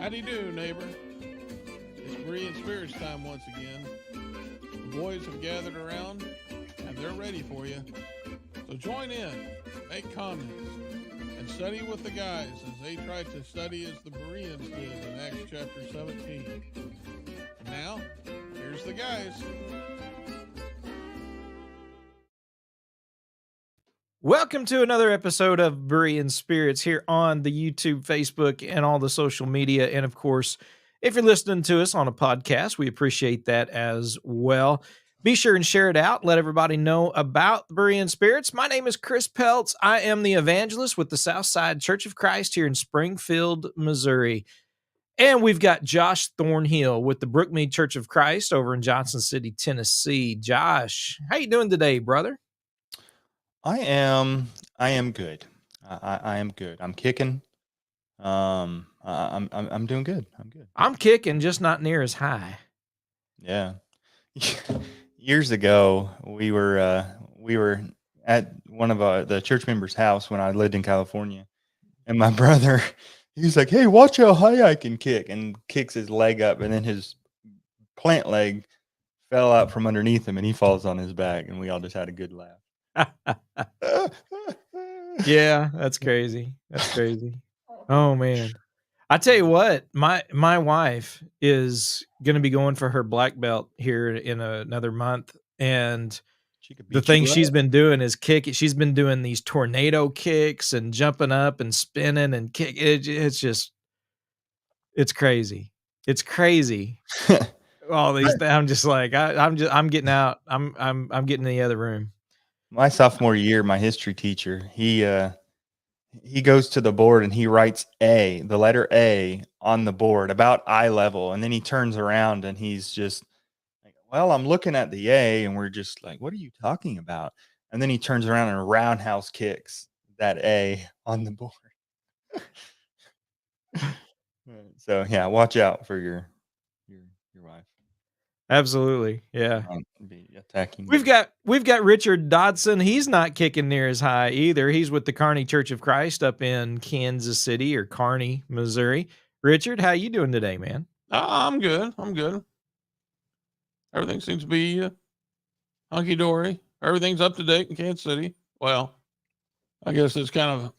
How do you do, neighbor? It's Berean Spirits time once again. The boys have gathered around and they're ready for you. So join in, make comments, and study with the guys as they try to study as the Bereans did in Acts chapter 17. And now, here's the guys. Welcome to another episode of Berean Spirits here on the YouTube, Facebook, and all the social media. And of course, if you're listening to us on a podcast, we appreciate that as well. Be sure and share it out. Let everybody know about Berean Spirits. My name is Chris Peltz. I am the evangelist with the Southside Church of Christ here in Springfield, Missouri. And we've got Josh Thornhill with the Brookmead Church of Christ over in Johnson City, Tennessee. Josh, how you doing today, brother? I am good. I am good. I'm kicking. I'm doing good. I'm good. I'm kicking, just not near as high. Yeah. Years ago, we were at one of the church members' house when I lived in California, and my brother, he's like, "Hey, watch how high I can kick," and kicks his leg up, and then his plant leg fell out from underneath him, and he falls on his back, and we all just had a good laugh. Yeah, that's crazy. That's crazy. Oh man. I tell you what, my wife is going to be going for her black belt here in another month, and the thing she's been doing is kicking. She's been doing these tornado kicks and jumping up and spinning and kick. It's just, it's crazy. It's crazy. All these, I'm just like, I'm getting out. I'm getting in the other room. My sophomore year, my history teacher, he goes to the board and he writes the letter A on the board about eye level. And then he turns around and he's just like, "Well, I'm looking at the A." And we're just like, "What are you talking about?" And then he turns around and roundhouse kicks that A on the board. So yeah, watch out for your wife. Absolutely. Yeah. Be attacking. We've got Richard Dodson. He's not kicking near as high either. He's with the Kearney Church of Christ up in Kansas City or Kearney, Missouri. Richard, how you doing today, man? I'm good. Everything seems to be hunky-dory. Everything's up to date in Kansas City. Well, I guess it's kind of,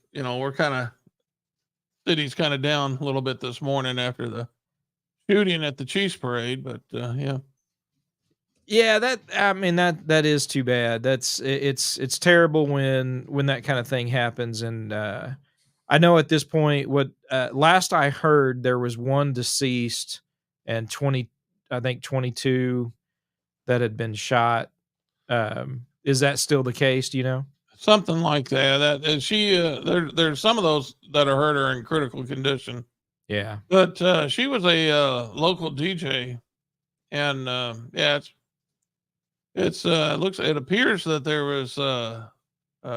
city's kind of down a little bit this morning after the shooting at the Chiefs parade, but yeah. Yeah, that is too bad. It's terrible when that kind of thing happens. And I know at this point, what last I heard, there was one deceased and 22 that had been shot. Is that still the case? Do you know? Something like that. There's some of those that are hurt are in critical condition. Yeah, but she was a local DJ, and it appears that there was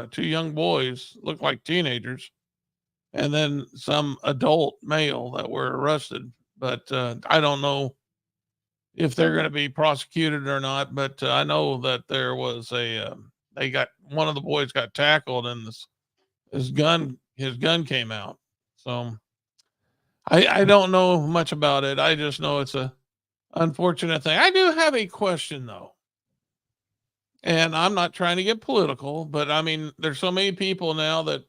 two young boys, looked like teenagers, and then some adult male that were arrested. But I don't know if they're going to be prosecuted or not. But I know that there was one of the boys got tackled, and his gun came out. So I don't know much about it. I just know it's a unfortunate thing. I do have a question though. And I'm not trying to get political, but I mean, there's so many people now that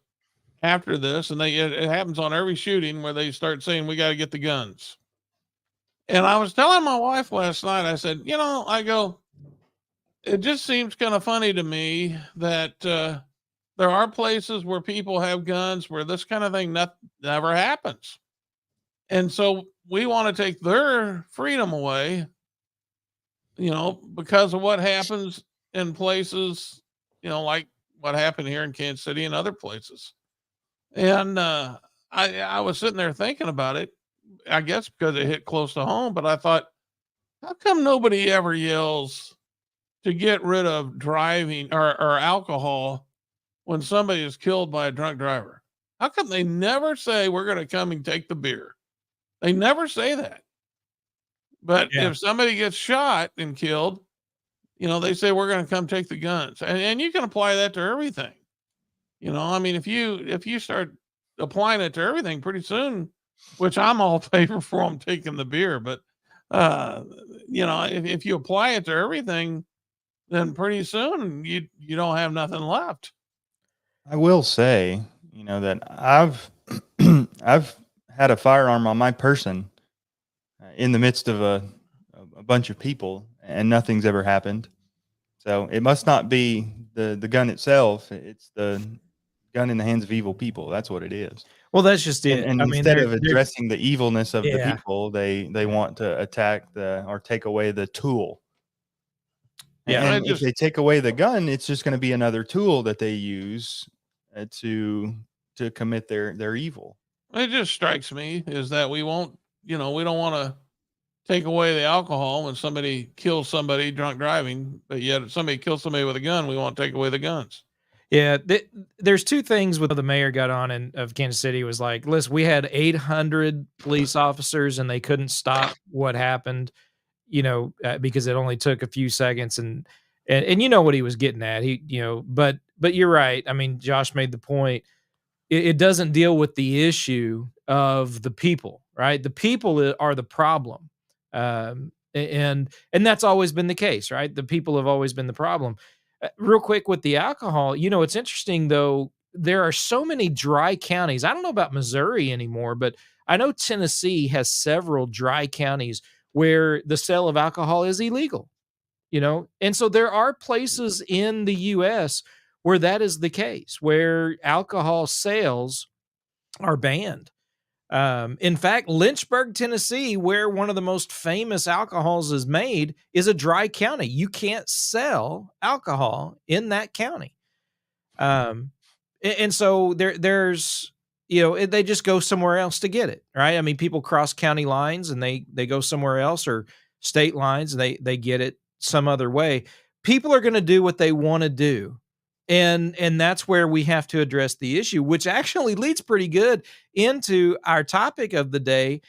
after this, and it happens on every shooting where they start saying, "We got to get the guns." And I was telling my wife last night, I said, it just seems kind of funny to me that there are places where people have guns where this kind of thing never happens. And so we want to take their freedom away, because of what happens in places, like what happened here in Kansas City and other places. And I was sitting there thinking about it, I guess because it hit close to home, but I thought, how come nobody ever yells to get rid of driving or alcohol when somebody is killed by a drunk driver? How come they never say, "We're going to come and take the beer"? They never say that. But if somebody gets shot and killed, they say, "We're going to come take the guns." And you can apply that to everything. I mean, if you start applying it to everything, pretty soon which I'm all favor for them taking the beer. But, if you apply it to everything, then pretty soon you don't have nothing left. I will say, that I've I've had a firearm on my person in the midst of a bunch of people, and nothing's ever happened. So it must not be the gun itself; it's the gun in the hands of evil people. That's what it is. Well, that's just And, it. and I mean, instead of addressing the evilness of the yeah. people, they want to attack or take away the tool. Yeah. And if they take away the gun, it's just going to be another tool that they use to commit their evil. It just strikes me is that we won't, we don't want to take away the alcohol when somebody kills somebody drunk driving, but yet if somebody kills somebody with a gun, we won't take away the guns. Yeah, there's two things with the mayor got on of Kansas City was like, listen, we had 800 police officers and they couldn't stop what happened, because it only took a few seconds, and you know what he was getting at. But you're right. I mean, Josh made the point. It doesn't deal with the issue of the people, right? The people are the problem, and that's always been the case, right? The people have always been the problem. Real quick with the alcohol, it's interesting though. There are so many dry counties. I don't know about Missouri anymore, but I know Tennessee has several dry counties where the sale of alcohol is illegal, and so there are places in the US where that is the case, where alcohol sales are banned. In fact, Lynchburg, Tennessee, where one of the most famous alcohols is made, is a dry county. You can't sell alcohol in that county. And so there's, they just go somewhere else to get it, right? I mean, people cross county lines and they go somewhere else, or state lines, and they get it some other way. People are going to do what they want to do. And that's where we have to address the issue, which actually leads pretty good into our topic of the day.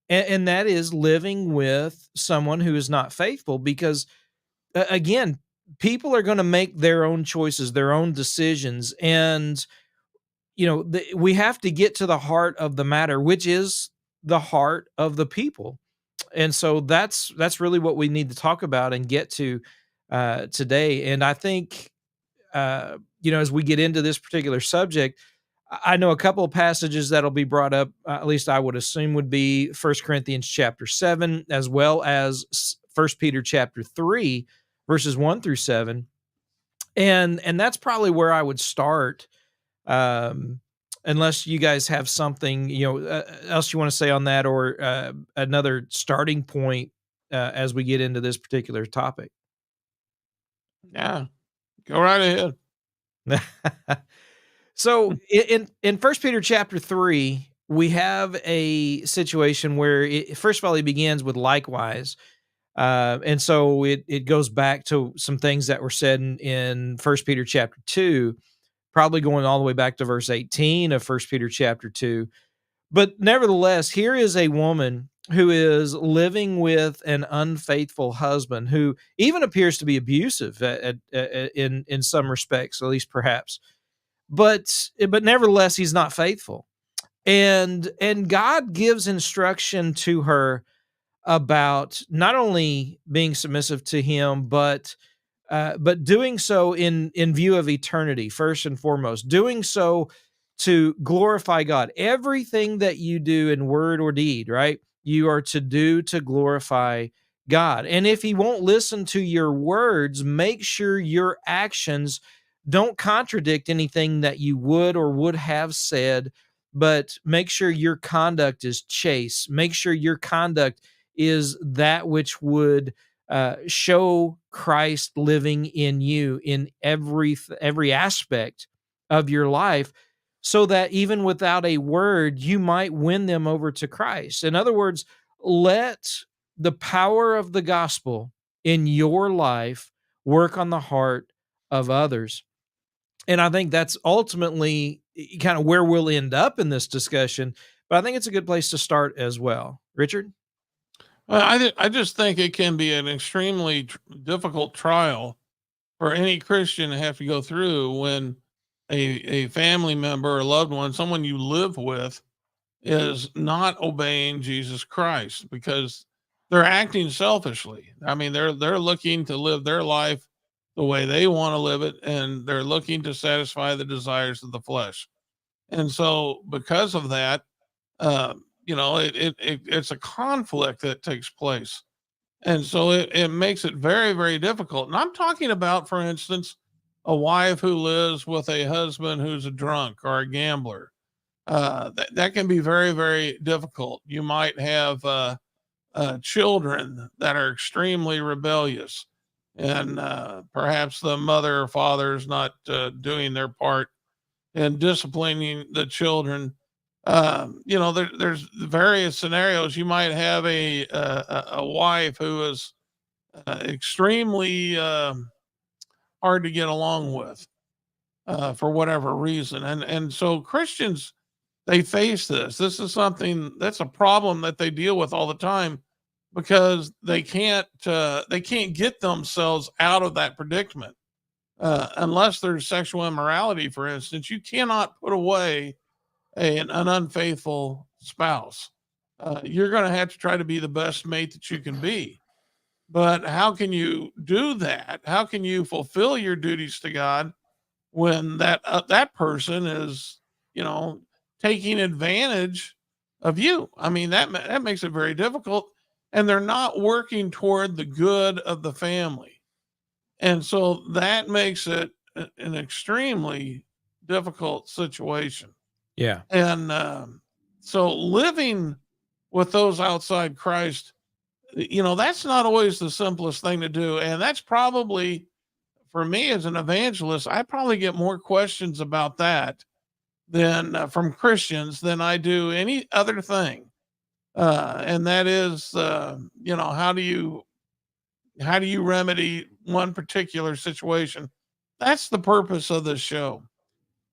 And that is living with someone who is not faithful, because again, people are going to make their own choices, their own decisions. And, we have to get to the heart of the matter, which is the heart of the people. And so that's really what we need to talk about and get to today. And I think, as we get into this particular subject, I know a couple of passages that'll be brought up, at least I would assume would be 1 Corinthians chapter 7, as well as 1 Peter chapter 3, verses 1 through 7. And that's probably where I would start, unless you guys have something, else you want to say on that, or another starting point as we get into this particular topic. Yeah, go right ahead. So in 1 Peter chapter 3, we have a situation where first of all, he begins with likewise. And so it goes back to some things that were said in 1 Peter chapter 2, probably going all the way back to verse 18 of 1 Peter chapter 2. But nevertheless, here is a woman who is living with an unfaithful husband who even appears to be abusive in some respects, at least perhaps. But nevertheless, he's not faithful. And God gives instruction to her about not only being submissive to him, but doing so in view of eternity, first and foremost, doing so to glorify God. Everything that you do in word or deed, right, you are to do to glorify God. And if he won't listen to your words, make sure your actions don't contradict anything that you would or would have said, but make sure your conduct is chaste. Make sure your conduct is that which would show Christ living in you in every aspect of your life, so that even without a word, you might win them over to Christ. In other words, let the power of the gospel in your life work on the heart of others. And I think that's ultimately kind of where we'll end up in this discussion, but I think it's a good place to start as well. Richard? Well, I just think it can be an extremely difficult trial for any Christian to have to go through when a family member or loved one, someone you live with, is not obeying Jesus Christ because they're acting selfishly. I mean, they're looking to live their life the way they want to live it, and they're looking to satisfy the desires of the flesh. And so, because of that, it's a conflict that takes place, and so it makes it very, very difficult. And I'm talking about, for instance, a wife who lives with a husband who's a drunk or a gambler. That can be very, very difficult. You might have children that are extremely rebellious, and perhaps the mother or father is not doing their part in disciplining the children. There's various scenarios. You might have a wife who is extremely hard to get along with for whatever reason, and so Christians, they face this. This is something that's a problem that they deal with all the time because they can't get themselves out of that predicament unless there's sexual immorality, for instance. You cannot put away an unfaithful spouse. You're going to have to try to be the best mate that you can be. But how can you do that? How can you fulfill your duties to God when that person is, you know, taking advantage of you? I mean, that makes it very difficult, and they're not working toward the good of the family, and so that makes it an extremely difficult situation. Yeah. And so living with those outside Christ, that's not always the simplest thing to do, and that's probably, for me as an evangelist, I probably get more questions about that than from Christians than I do any other thing. And that is, how do you remedy one particular situation? That's the purpose of this show.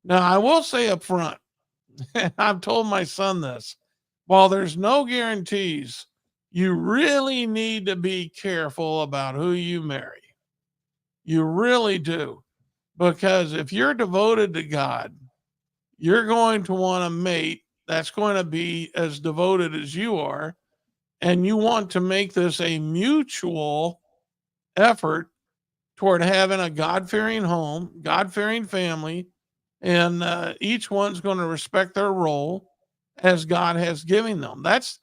Now, I will say up front, I've told my son this. While there's no guarantees, you really need to be careful about who you marry. You really do. Because if you're devoted to God, you're going to want a mate that's going to be as devoted as you are. And you want to make this a mutual effort toward having a God fearing home, God fearing family, and each one's going to respect their role as God has given them. That's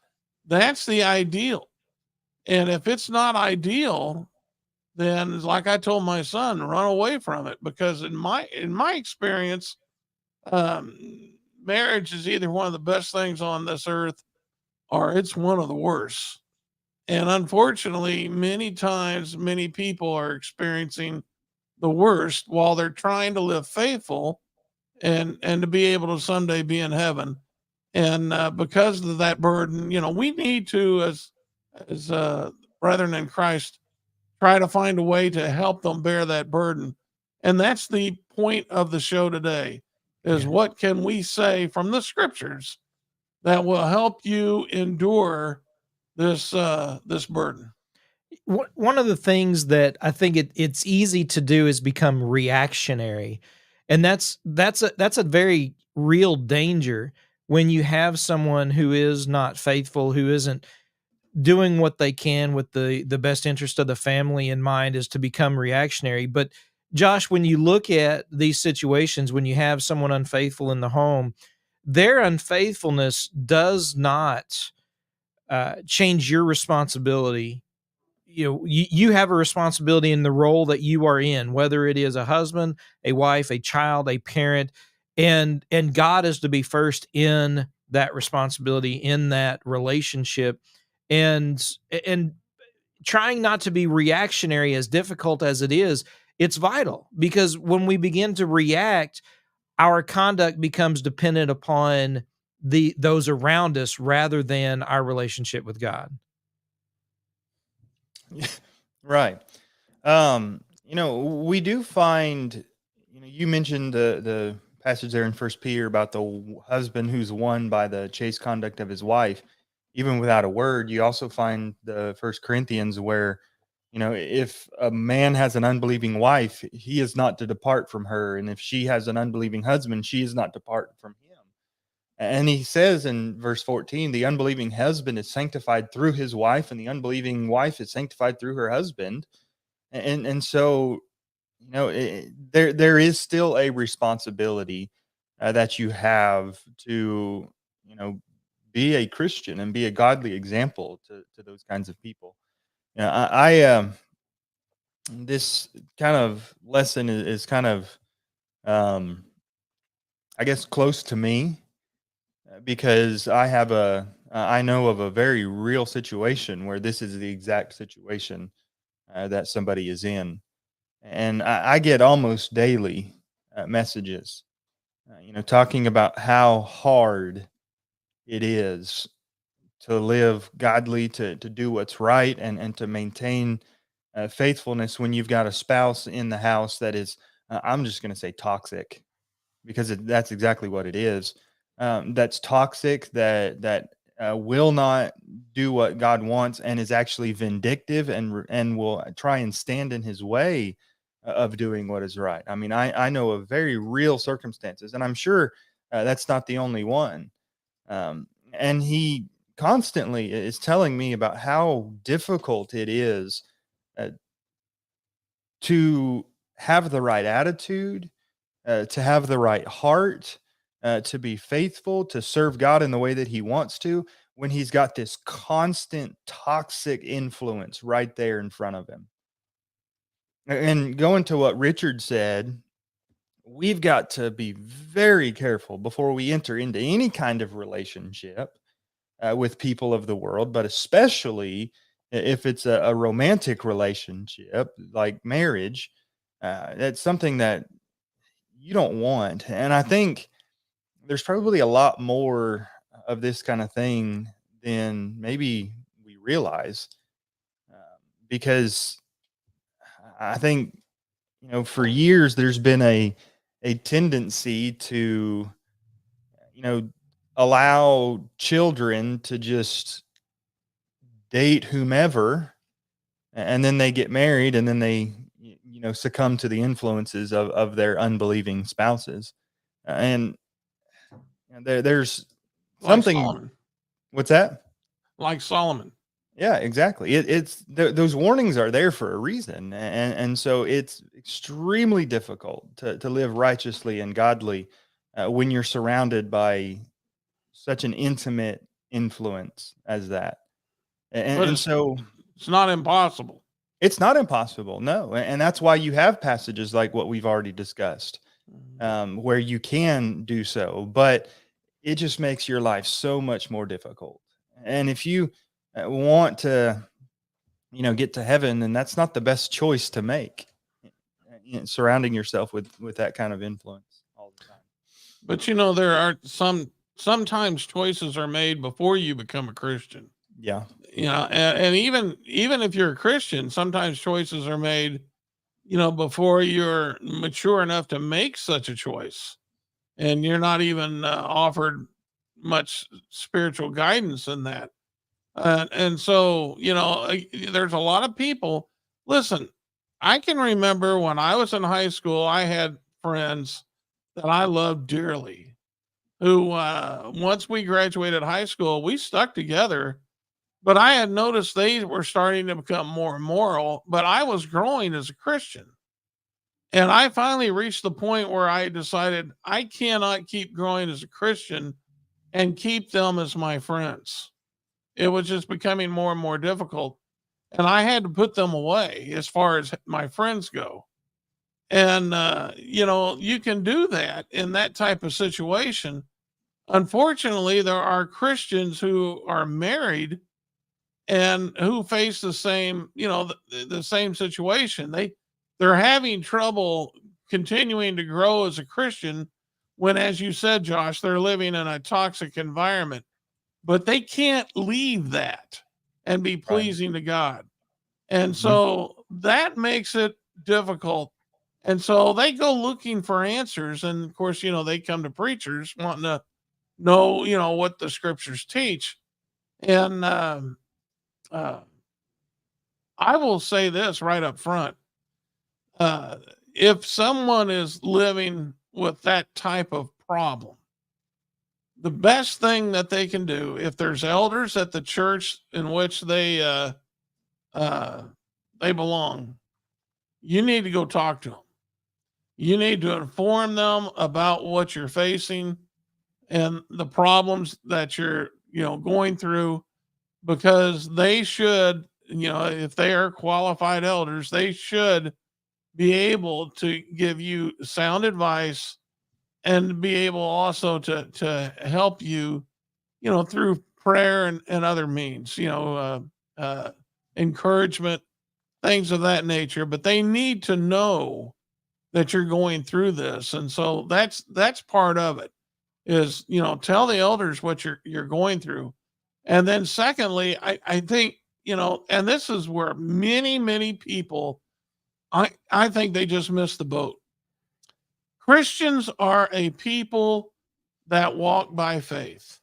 the ideal. And if it's not ideal, then like I told my son, run away from it because in my experience, um, marriage is either one of the best things on this earth or it's one of the worst. And unfortunately, many times, many people are experiencing the worst while they're trying to live faithful and to be able to someday be in heaven. And because of that burden, we need to, as brethren in Christ, try to find a way to help them bear that burden. And that's the point of the show today: is Yeah. what can we say from the scriptures that will help you endure this burden? One of the things that I think it's easy to do is become reactionary, and that's a very real danger when you have someone who is not faithful, who isn't doing what they can with the best interest of the family in mind, is to become reactionary. But Josh, when you look at these situations, when you have someone unfaithful in the home, their unfaithfulness does not change your responsibility. You have a responsibility in the role that you are in, whether it is a husband, a wife, a child, a parent, and God is to be first in that responsibility, in that relationship. And trying not to be reactionary, as difficult as it is, it's vital, because when we begin to react, our conduct becomes dependent upon those around us rather than our relationship with God. Right. We do find, you mentioned the passage there in First Peter about the husband who's won by the chaste conduct of his wife, even without a word. You also find the First Corinthians where, if a man has an unbelieving wife, he is not to depart from her, and if she has an unbelieving husband, she is not to depart from him. And he says in verse 14, the unbelieving husband is sanctified through his wife, and the unbelieving wife is sanctified through her husband. And so, there is still a responsibility that you have to, be a Christian and be a godly example to those kinds of people. This kind of lesson is kind of, um, I guess, close to me because I know of a very real situation where this is the exact situation that somebody is in, and I get almost daily messages, talking about how hard it is to live godly, to do what's right, and to maintain faithfulness when you've got a spouse in the house that is, I'm just going to say toxic, because that's exactly what it is. That's toxic. That will not do what God wants, and is actually vindictive, and will try and stand in His way of doing what is right. I mean, I know of very real circumstances, and I'm sure that's not the only one. And he constantly is telling me about how difficult it is uh, to have the right attitude, to have the right heart, to be faithful, to serve God in the way that He wants to, when he's got this constant toxic influence right there in front of him. And going to what Richard said, we've got to be very careful before we enter into any kind of relationship with people of the world, but especially if it's a romantic relationship like marriage. That's something that you don't want. And I think there's probably a lot more of this kind of thing than maybe we realize, um, because I think, for years there's been a tendency to, you know allow children to just date whomever, and then they get married, and then they succumb to the influences of their unbelieving spouses. And there's Like something. Solomon, What's that? like Solomon. Yeah, exactly. Those warnings are there for a reason, and so it's extremely difficult to live righteously and godly when you're surrounded by such an intimate influence as that. and, But and so it's not impossible. it's not impossible, no, and that's why you have passages like what we've already discussed, where you can do so, but it just makes your life so much more difficult. And if you want to, get to heaven, then that's not the best choice to make. Surrounding yourself with that kind of influence all the time. But there are sometimes choices are made before you become a Christian. Yeah, And even if you're a Christian, sometimes choices are made, before you're mature enough to make such a choice, and you're not even offered much spiritual guidance in that. And so, there's a lot of people. Listen, I can remember when I was in high school, I had friends that I loved dearly who, once we graduated high school, we stuck together. But I had noticed they were starting to become more immoral, but I was growing as a Christian. And I finally reached the point where I decided I cannot keep growing as a Christian and keep them as my friends. It was just becoming more and more difficult. And I had to put them away as far as my friends go. And, you can do that in that type of situation. Unfortunately, there are Christians who are married and who face the same, the same situation. They're having trouble continuing to grow as a Christian when, as you said, Josh, they're living in a toxic environment, but they can't leave that and be right. pleasing to God. And Hmm. so that makes it difficult. And so they go looking for answers. And of course, they come to preachers wanting to know, what the scriptures teach. And uh, I will say this right up front. Uh, if someone is living with that type of problem, the best thing that they can do, if there's elders at the church in which they belong, you need to go talk to them. You need to inform them about what you're facing and the problems that you're, going through, because they should, if they are qualified elders, they should be able to give you sound advice and be able also to help you, through prayer and other means, encouragement, things of that nature. But they need to know that you're going through this. And so that's part of it, is, tell the elders what you're going through. And then secondly, I think, and this is where many people, I think they just missed the boat. Christians are a people that walk by faith.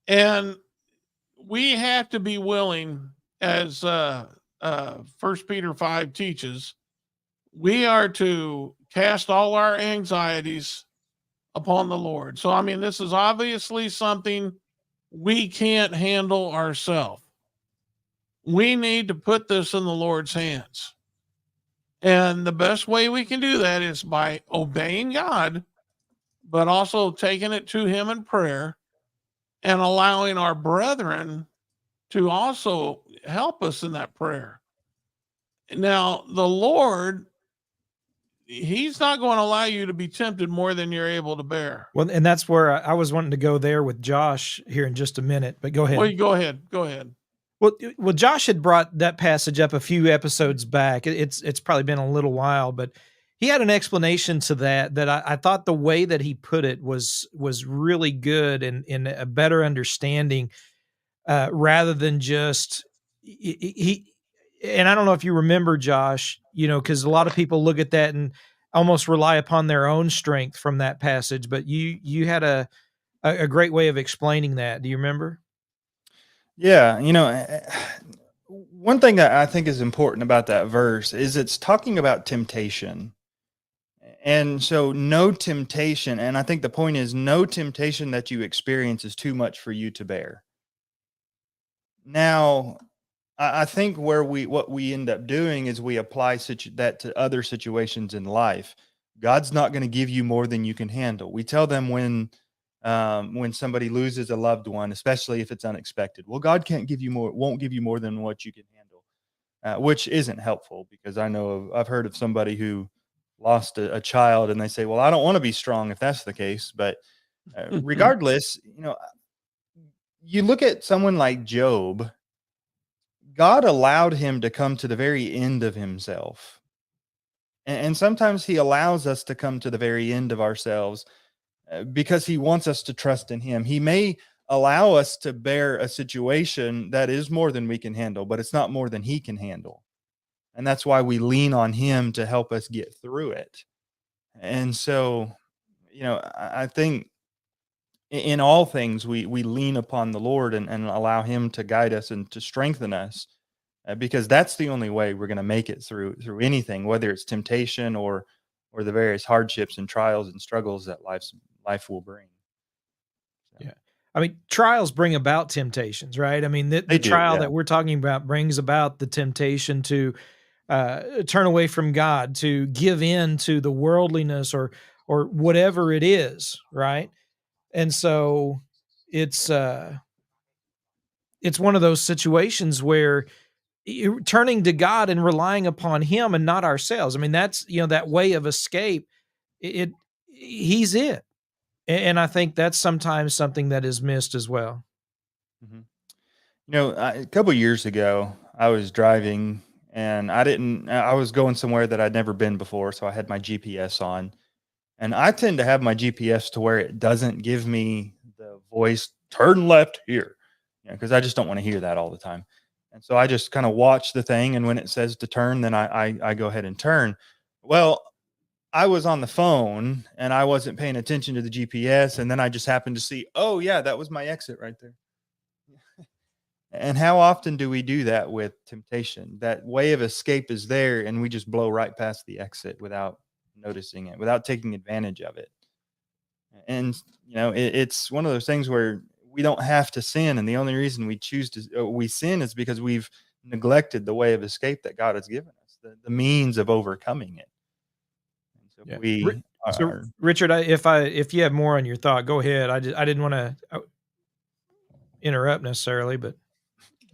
And we have to be willing, as 1 Peter 5 teaches, we are to cast all our anxieties upon the Lord. So, I mean, this is obviously something we can't handle ourselves. We need to put this in the Lord's hands. And the best way we can do that is by obeying God, but also taking it to Him in prayer and allowing our brethren to also help us in that prayer. Now, the Lord, He's not going to allow you to be tempted more than you're able to bear. Well, and that's where I was wanting to go there with Josh here in just a minute, but go ahead. Well, go ahead. Go ahead. Well, Josh had brought that passage up a few episodes back. It's probably been a little while, but he had an explanation to that I thought the way that he put it was really good and in a better understanding, rather than just he. And I don't know if you remember, Josh, because a lot of people look at that and almost rely upon their own strength from that passage. But you had a great way of explaining that. Do you remember? Yeah, one thing that I think is important about that verse is it's talking about temptation. And so no temptation, and I think the point is no temptation that you experience is too much for you to bear. Now, I think what we end up doing is we apply that to other situations in life. God's not going to give you more than you can handle. We tell them when somebody loses a loved one, especially if it's unexpected, well, God won't give you more than what you can handle, which isn't helpful, because I've heard of somebody who lost a child and they say, well, I don't want to be strong if that's the case. But regardless, you look at someone like Job. God allowed him to come to the very end of himself. And sometimes He allows us to come to the very end of ourselves because He wants us to trust in Him. He may allow us to bear a situation that is more than we can handle, but it's not more than He can handle. And that's why we lean on Him to help us get through it. And so, I think in all things, we lean upon the Lord and allow Him to guide us and to strengthen us, because that's the only way we're going to make it through anything, whether it's temptation or the various hardships and trials and struggles that life will bring. So. Yeah. I mean, trials bring about temptations, right? I mean, the trial that we're talking about brings about the temptation to turn away from God, to give in to the worldliness or whatever it is, right? And so it's one of those situations where turning to God and relying upon Him and not ourselves. I mean, that's, that way of escape. He's it. And I think that's sometimes something that is missed as well. Mm-hmm. A couple of years ago, I was driving and I was going somewhere that I'd never been before. So I had my GPS on, and I tend to have my GPS to where it doesn't give me the voice, turn left here, because I just don't want to hear that all the time. And so I just kind of watch the thing. And when it says to turn, then I go ahead and turn. Well, I was on the phone and I wasn't paying attention to the GPS. And then I just happened to see, oh yeah, that was my exit right there. And how often do we do that with temptation? That way of escape is there, and we just blow right past the exit without noticing it, without taking advantage of it. And it's one of those things where we don't have to sin, and the only reason we choose to we sin is because we've neglected the way of escape that God has given us, the means of overcoming it. And so Yeah. we So are, Richard, if you have more on your thought, go ahead. I didn't want to interrupt necessarily, but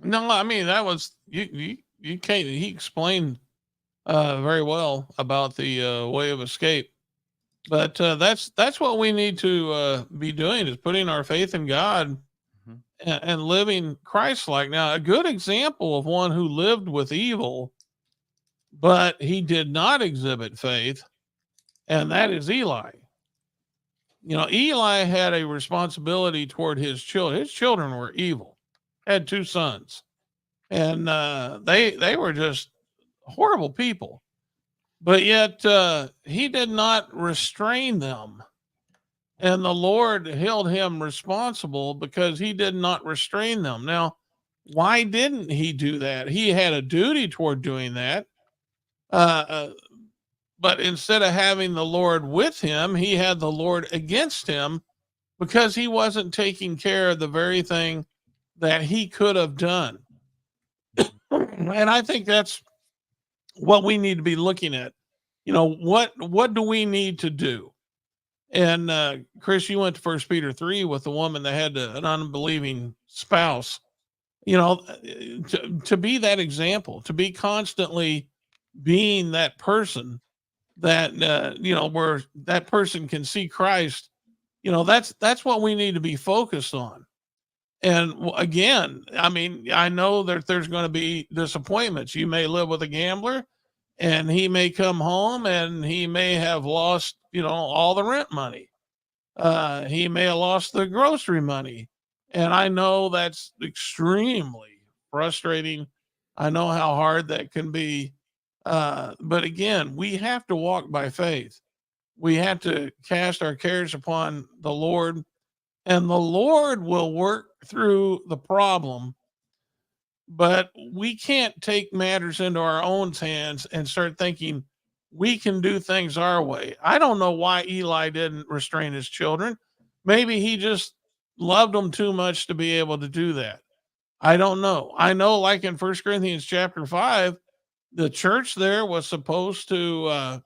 No, I mean that was you can't. He explained very well about the way of escape. But that's what we need to be doing, is putting our faith in God Mhm. and living Christ-like. Now, a good example of one who lived with evil, but he did not exhibit faith, and that is Eli. Eli had a responsibility toward his children. His children were evil. Had two sons, and they were just horrible people. But yet he did not restrain them. And the Lord held him responsible because he did not restrain them. Now, why didn't he do that? He had a duty toward doing that. Uh, uh, but instead of having the Lord with him, he had the Lord against him because he wasn't taking care of the very thing that he could have done. And I think that's what we need to be looking at. What do we need to do? And Chris, you went to First Peter 3 with the woman that had an unbelieving spouse. To be that example, to be constantly being that person that where that person can see Christ. That's what we need to be focused on. And again, I mean, I know that there's going to be disappointments. You may live with a gambler, and he may come home and he may have lost, all the rent money. He may have lost the grocery money. And I know that's extremely frustrating. I know how hard that can be. But again, we have to walk by faith. We have to cast our cares upon the Lord, and the Lord will work through the problem. But we can't take matters into our own hands and start thinking we can do things our way. I don't know why Eli didn't restrain his children. Maybe he just loved them too much to be able to do that. I don't know. I know, like in First Corinthians chapter 5, the church there was supposed to, uh,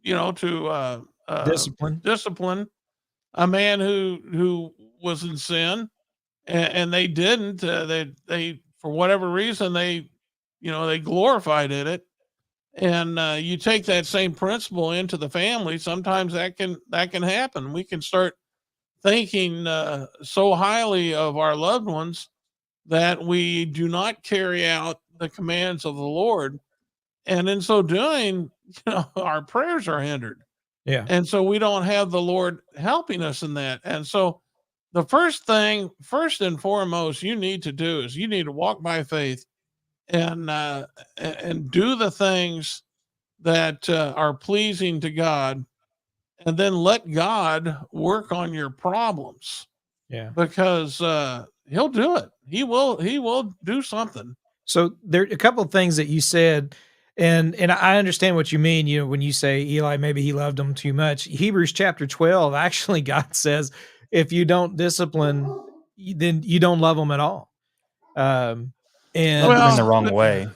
to discipline. discipline a man who was in sin, and they didn't. They for whatever reason they glorified in it. And you take that same principle into the family. Sometimes that can happen. We can start thinking so highly of our loved ones that we do not carry out the commands of the Lord, and in so doing, our prayers are hindered. Yeah. And so we don't have the Lord helping us in that. And so the first and foremost, you need to do is you need to walk by faith and do the things that are pleasing to God, and then let God work on your problems, Yeah. because He'll do it. He will do something. So there are a couple of things that you said, and I understand what you mean. When you say Eli, maybe he loved them too much. Hebrews chapter 12, actually, God says, if you don't discipline, then you don't love them at all. love them in the Well, wrong way.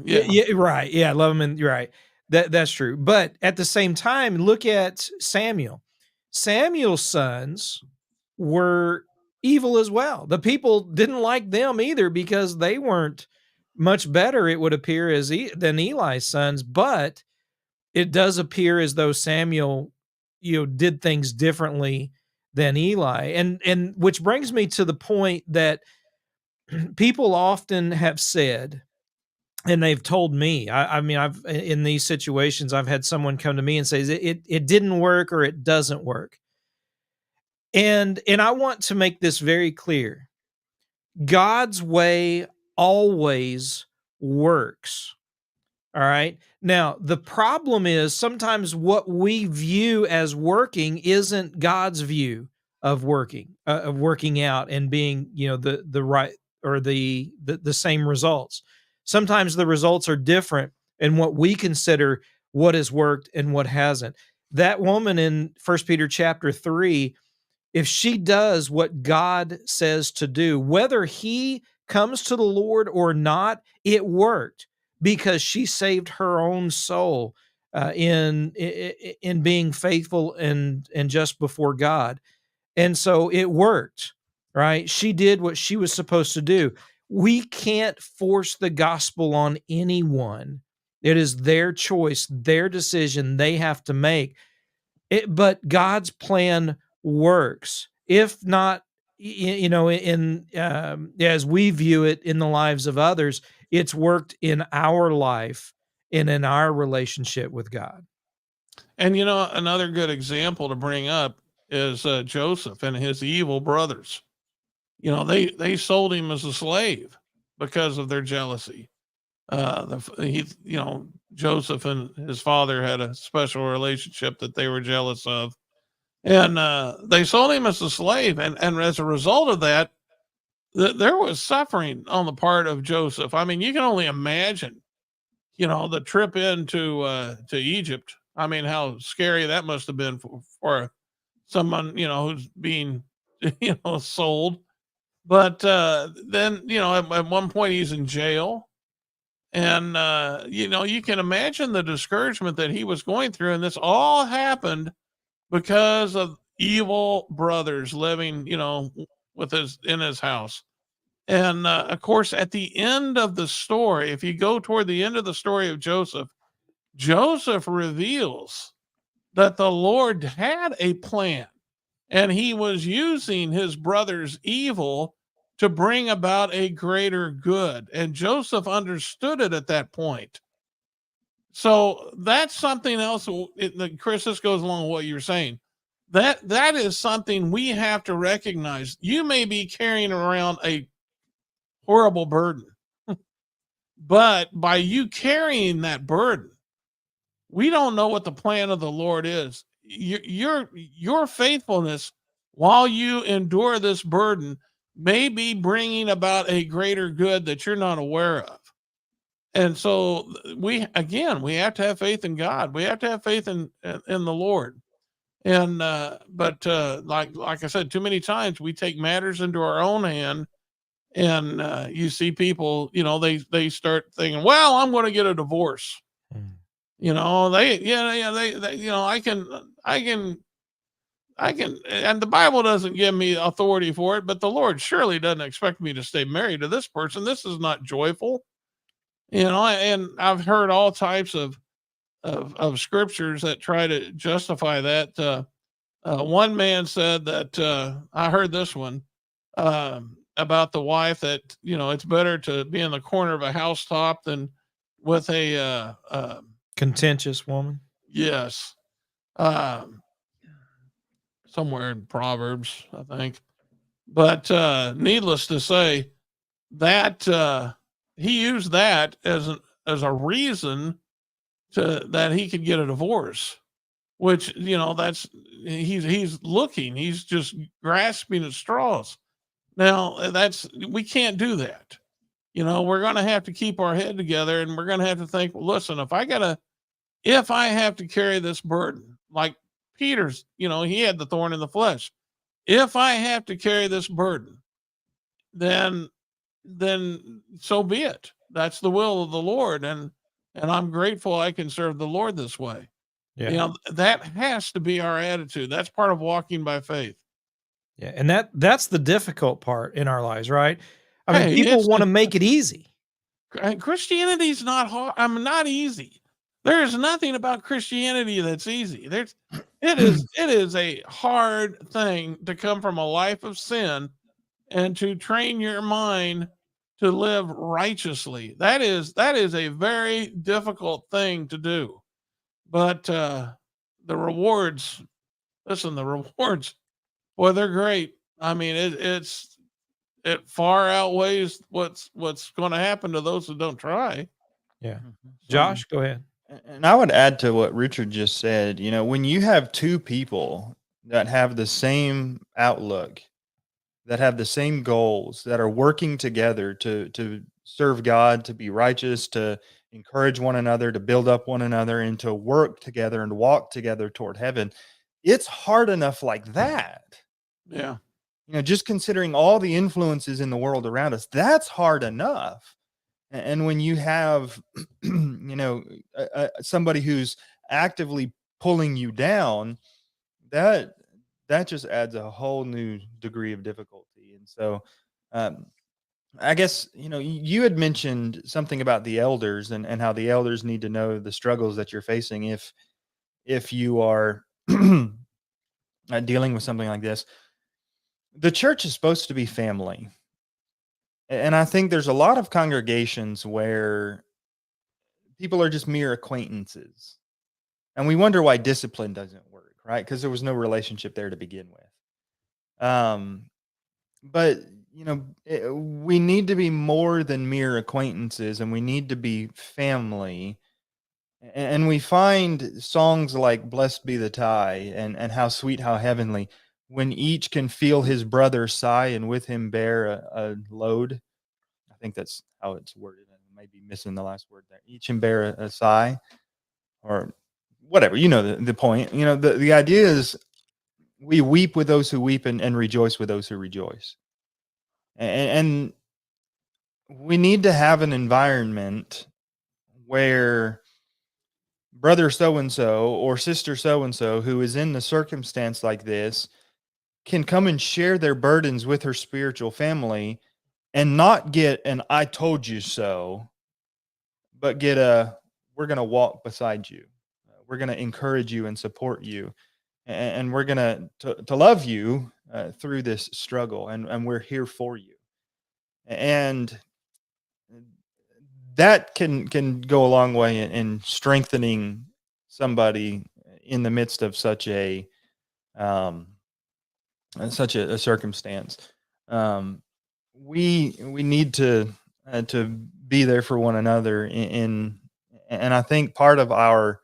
yeah. Yeah, right. Yeah, love them, and you're right. That's true. But at the same time, look at Samuel. Samuel's sons were evil as well. The people didn't like them either because they weren't much better, it would appear, than Eli's sons. But it does appear as though Samuel, did things differently than Eli, and which brings me to the point that people often have said, and they've told me, I mean, I've in these situations, I've had someone come to me and say it didn't work or it doesn't work. And I want to make this very clear. God's way always works. All right. Now, the problem is sometimes what we view as working isn't God's view of working out and being, the right, or the same results. Sometimes the results are different in what we consider what has worked and what hasn't. that woman in 1 Peter chapter 3, if she does what God says to do, whether he comes to the Lord or not, it worked because she saved her own soul in being faithful and just before God. And so it worked, right? She did what she was supposed to do. We can't force the gospel on anyone. It is their choice, their decision they have to make. But God's plan works. If not, in as we view it in the lives of others, it's worked in our life and in our relationship with God. And another good example to bring up is Joseph and his evil brothers. They sold him as a slave because of their jealousy. Joseph and his father had a special relationship that they were jealous of, and they sold him as a slave. And as a result of that, there was suffering on the part of Joseph. I mean, you can only imagine, the trip into to Egypt. I mean, how scary that must have been for someone, who's being, sold. But then, at one point he's in jail. And, you can imagine the discouragement that he was going through. And this all happened because of evil brothers living, in his house. And of course, at the end of the story, if you go toward the end of the story of Joseph, Joseph reveals that the Lord had a plan and he was using his brother's evil to bring about a greater good. And Joseph understood it at that point. So that's something else. Chris, this goes along with what you're saying. That is something we have to recognize. You may be carrying around a horrible burden, but by you carrying that burden, we don't know what the plan of the Lord is. Your faithfulness while you endure this burden may be bringing about a greater good that you're not aware of. And so we have to have faith in God. We have to have faith in the Lord. And but like I said, too many times we take matters into our own hand, and you see people, they start thinking, well, I'm going to get a divorce. I can, and the Bible doesn't give me authority for it, but the Lord surely doesn't expect me to stay married to this person. This is not joyful, and I've heard all types of scriptures that try to justify that. One man said that, I heard this one, about the wife that, it's better to be in the corner of a housetop than with a, contentious woman. yes. Somewhere in Proverbs, I think. But needless to say, that he used that as a reason that he could get a divorce, which that's he's looking, he's just grasping at straws. Now we can't do that. We're going to have to keep our head together, and we're going to have to think, well, listen, if I have to carry this burden, like Peter's, he had the thorn in the flesh. If I have to carry this burden, then so be it. That's the will of the Lord, and I'm grateful I can serve the Lord this way. Yeah. That has to be our attitude. That's part of walking by faith. Yeah, and that's the difficult part in our lives, right? I mean, Hey, people want to make it easy. Christianity is not hard. Not easy. There is nothing about Christianity that's easy. It is a hard thing to come from a life of sin and to train your mind to live righteously. That is a very difficult thing to do. But the rewards, boy, they're great. I mean, it far outweighs what's going to happen to those who don't try. Yeah. Josh, go ahead. And I would add to what Richard just said, when you have two people that have the same outlook, that have the same goals, that are working together to serve God, to be righteous, to encourage one another, to build up one another, and to work together and walk together toward heaven. It's hard enough like that. Yeah. Just considering all the influences in the world around us, that's hard enough. And when you have, somebody who's actively pulling you down, that just adds a whole new degree of difficulty. And so, I guess, you had mentioned something about the elders and how the elders need to know the struggles that you're facing if you are dealing with something like this. The church is supposed to be family. And I think there's a lot of congregations where people are just mere acquaintances. And we wonder why discipline doesn't work, right? Because there was no relationship there to begin with. But we need to be more than mere acquaintances, and we need to be family. And we find songs like "Blessed Be the Tie" and "How Sweet, How Heavenly," when each can feel his brother sigh and with him bear a load. I think that's how it's worded. I may be missing the last word there. Each can bear a sigh, or whatever. The point. The idea is we weep with those who weep and rejoice with those who rejoice. And we need to have an environment where brother so-and-so or sister so-and-so who is in the circumstance like this can come and share their burdens with her spiritual family and not get an "I told you so," but get "we're going to walk beside you. We're going to encourage you and support you. And we're going to love you through this struggle. And we're here for you." And that can go a long way in strengthening somebody in the midst of such a circumstance. We need to be there for one another and I think part of our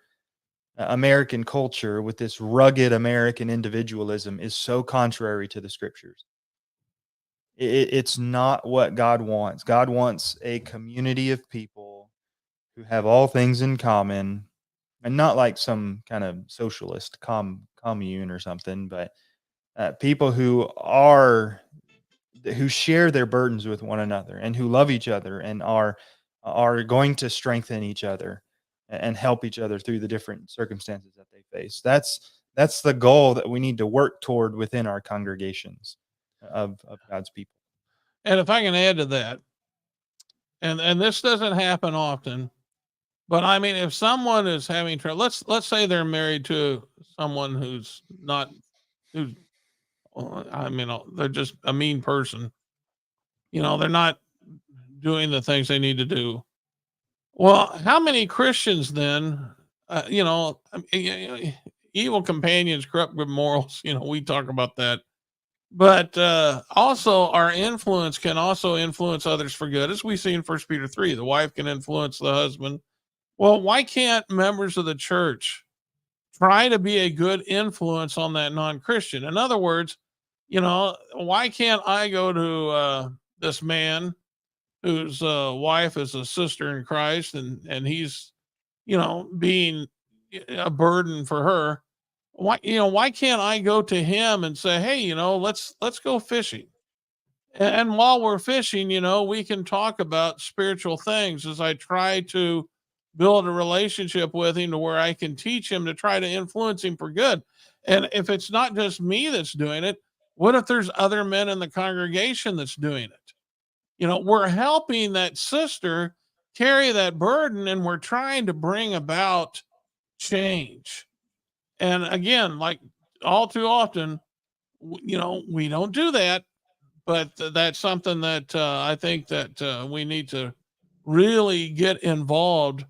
American culture with this rugged American individualism is so contrary to the scriptures. It's not what God wants. God wants a community of people who have all things in common, and not like some kind of socialist commune or something, but people who share their burdens with one another and who love each other and are going to strengthen each other and help each other through the different circumstances that they face. That's the goal that we need to work toward within our congregations of God's people. And if I can add to that, and this doesn't happen often, but I mean, if someone is having trouble, let's say they're married to someone who's not, who's, I mean, they're just a mean person. They're not doing the things they need to do. Well, how many Christians then, evil companions corrupt good morals. We talk about that. But also, our influence can also influence others for good, as we see in 1 Peter 3. The wife can influence the husband. Well, why can't members of the church try to be a good influence on that non-Christian? In other words, why can't I go to this man whose wife is a sister in Christ, and he's, being a burden for her? Why can't I go to him and say, "Hey, let's go fishing." And while we're fishing, we can talk about spiritual things as I try to build a relationship with him to where I can teach him to try to influence him for good. And if it's not just me that's doing it, what if there's other men in the congregation that's doing it? We're helping that sister carry that burden, and we're trying to bring about change. And again, like all too often, we don't do that, but that's something that I think that we need to really get involved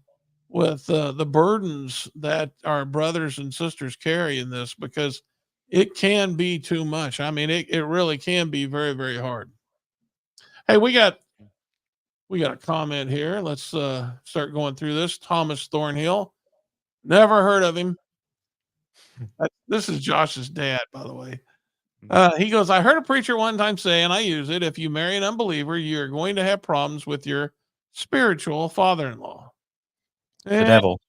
with the burdens that our brothers and sisters carry in this, because it can be too much. I mean, it really can be very, very hard. Hey, we got a comment here. Let's start going through this. Thomas Thornhill, never heard of him. This is Josh's dad, by the way. He goes, I heard a preacher one time say, and I use it: if you marry an unbeliever, you're going to have problems with your spiritual father-in-law. It's the And, devil.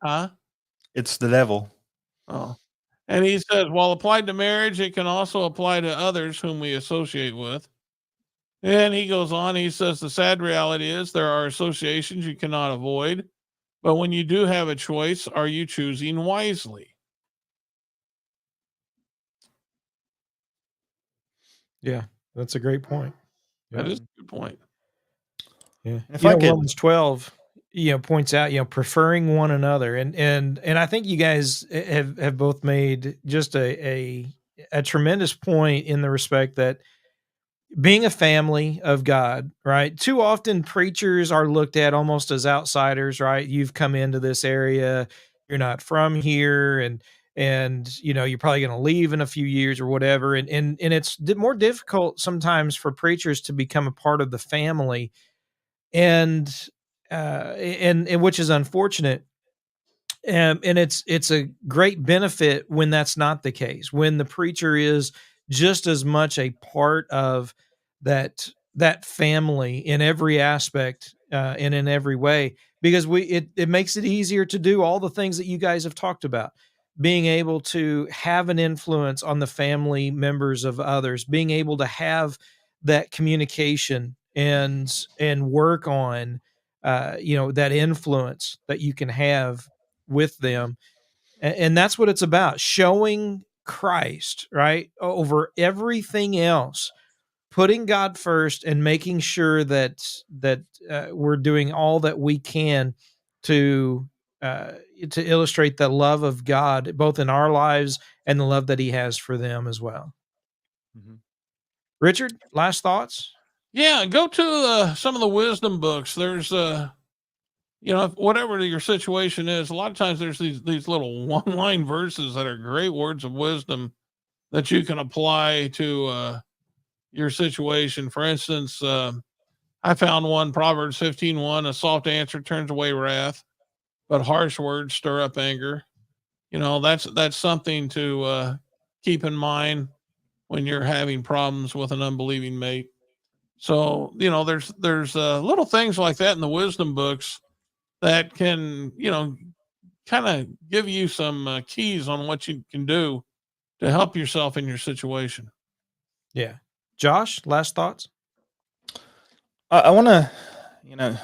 huh? It's the devil. Oh. And he says, while applied to marriage, it can also apply to others whom we associate with. And he goes on, he says, the sad reality is there are associations you cannot avoid, but when you do have a choice, are you choosing wisely? Yeah, that's a great point. That Yeah. is a good point. Yeah. And if I could, Romans 12, points out, preferring one another. And I think you guys have both made just a tremendous point in the respect that being a family of God, right? Too often preachers are looked at almost as outsiders, right? You've come into this area, you're not from here, and you're probably going to leave in a few years or whatever. And it's more difficult sometimes for preachers to become a part of the family, and and which is unfortunate. And it's a great benefit when that's not the case, when the preacher is just as much a part of that family in every aspect, and in every way, because it makes it easier to do all the things that you guys have talked about, being able to have an influence on the family members of others, being able to have that communication and work on that influence that you can have with them. And that's what it's about, showing Christ, right, over everything else, putting God first and making sure that we're doing all that we can to uh, to illustrate the love of God both in our lives and the love that he has for them as well. Mhm. Richard, last thoughts? Yeah, go to some of the wisdom books. There's whatever your situation is, a lot of times there's these little one line verses that are great words of wisdom that you can apply to your situation. For instance, I found one, Proverbs 15:1, a soft answer turns away wrath, but harsh words stir up anger. That's something to keep in mind when you're having problems with an unbelieving mate. So, there's little things like that in the wisdom books that can, kind of give you some keys on what you can do to help yourself in your situation. Yeah. Josh, last thoughts? I want to,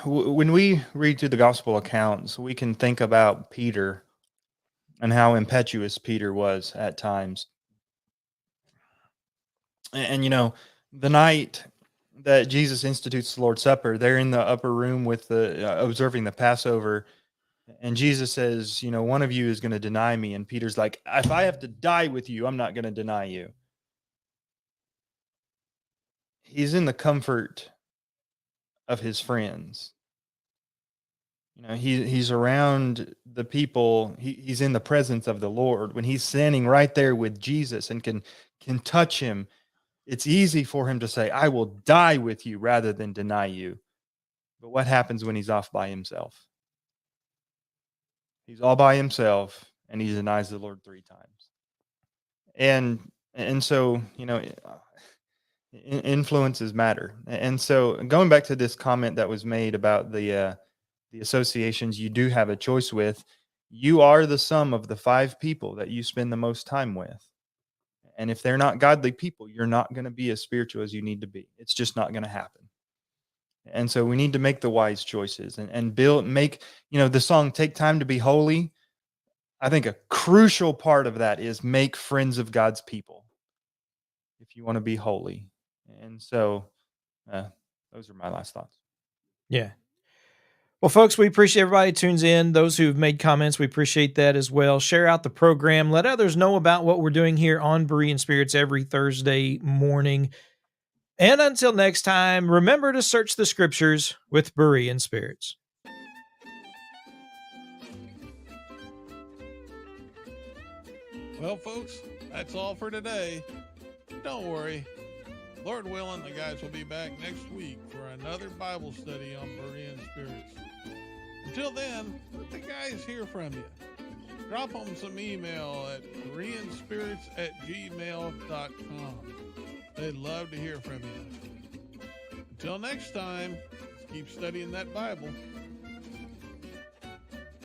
when we read through the gospel accounts, we can think about Peter and how impetuous Peter was at times. And the night that Jesus institutes the Lord's Supper, they're in the upper room with the observing the Passover, and Jesus says, one of you is going to deny me, and Peter's like, if I have to die with you, I'm not going to deny you. He's in the comfort of his friends. He's around the people. He's in the presence of the Lord. When he's standing right there with Jesus and can touch him, it's easy for him to say, I will die with you rather than deny you. But what happens when he's off by himself? He's all by himself and he denies the Lord 3 times. And so, influences matter. And so going back to this comment that was made about the associations you do have a choice with, you are the sum of the 5 people that you spend the most time with. And if they're not godly people, you're not going to be as spiritual as you need to be. It's just not going to happen. And so we need to make the wise choices and make, the song Take Time to Be Holy. I think a crucial part of that is make friends of God's people if you want to be holy. And so those are my last thoughts. Yeah. Well, folks, we appreciate everybody who tunes in. Those who've made comments, we appreciate that as well. Share out the program. Let others know about what we're doing here on Berean Spirits every Thursday morning. And until next time, remember to search the scriptures with Berean Spirits. Well, folks, that's all for today. Don't worry. Lord willing, the guys will be back next week for another Bible study on Berean Spirits. Until then, let the guys hear from you. Drop them some email at bereanspirits@gmail.com. They'd love to hear from you. Until next time, let's keep studying that Bible.